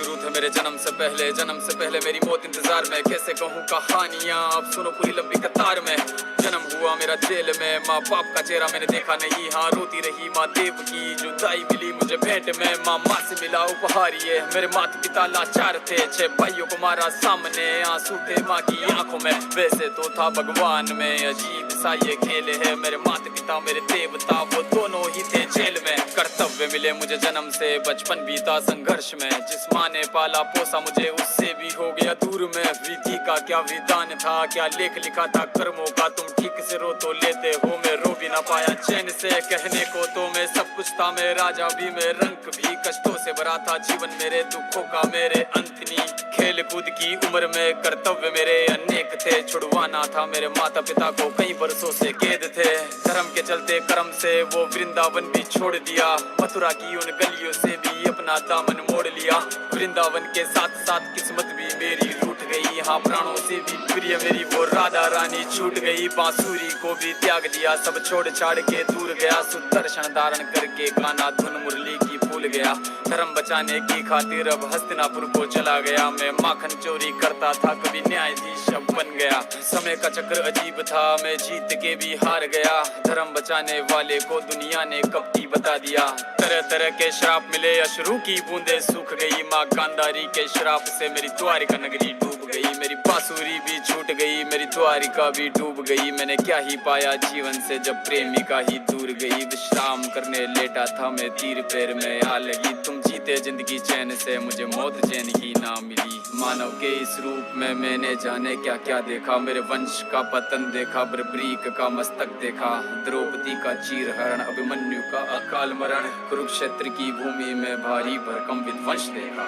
शुरू थे मेरे जन्म से पहले मेरी मौत इंतजार में। कैसे कहूँ कहानियाँ, अब सुनो पूरी लंबी कतार में। जन्म हुआ मेरा जेल में, माँ बाप का चेहरा मैंने देखा नहीं। हाँ रोती रही माँ देव की, जुदाई मिली मुझे भेंट में। माँ से मिला उपहार ये, मेरे माता पिता लाचार थे। 6 भाइयों को मारा सामने, आंसू थे माँ की आंखों में। वैसे तो था भगवान में, अजीब सा ये खेल है। मेरे माता पिता मेरे देवता, वो दोनों ही थे जेल में। कर्तव्य मिले मुझे जन्म से, बचपन बीता संघर्ष में। जिस माँ ने पाला पोसा मुझे, उससे भी हो गया दूर में। विधि का क्या विधान था, क्या लेख लिखा था कर्मों का। तुम ठीक से रो तो लेते हो, मैं रो भी ना पाया चैन से। कहने को तो मैं सब कुछ था, मैं राजा भी, मैं रंक भी। कष्टों से भरा था जीवन मेरे, दुखों का मेरे अंत नहीं। खेल कूद की उम्र में कर्तव्य मेरे अनेक थे। छुड़वाना था मेरे माता पिता को, कई बरसों से कैद थे। धर्म के चलते कर्म से वो वृंदावन भी छोड़ दिया। मथुरा की उन गलियों से भी अपना दामन मोड़ लिया। वृंदावन के साथ साथ किस्मत भी मेरी रूठ गई। यहाँ प्राणों से भी प्रिय मेरी वो राधा रानी छूट गई। बांसुरी को भी त्याग दिया, सब छोड़ छाड़ के दूर गया। सुदर्शन धारण करके गाना धुन मुरली की भूल गया। धर्म बचाने की खातिर अब हस्तिनापुर को चला गया। मैं माखन चोरी करता था, कभी न्यायाधीश अब बन गया। समय का चक्र अजीब था, मैं जीत के भी हार गया। धर्म बचाने वाले को दुनिया ने कपटी बता दिया। तरह तरह के श्राप मिले, अश्रु की बूंदे सूख गई। माँ गांधारी के श्राप से मेरी द्वारिका नगरी डूब गई। मेरी बांसुरी भी छूट गई, मेरी द्वारिका भी डूब गई। मैंने क्या ही पाया जीवन से, जब प्रेमिका ही दूर गई। विश्राम करने लेटा था मैं, तीर पैर में आ लगी। तुम जीते जिंदगी चैन से, मुझे मौत चैन ही ना मिली। मानव के इस रूप में मैंने जाने क्या क्या देखा। मेरे वंश का पतन देखा, बर्बरीक का मस्तक देखा। द्रौपदी का चीर हरण, अभिमन्यु का अकाल मरण। कुरुक्षेत्र की भूमि में भारी भरकम विध्वंस देखा।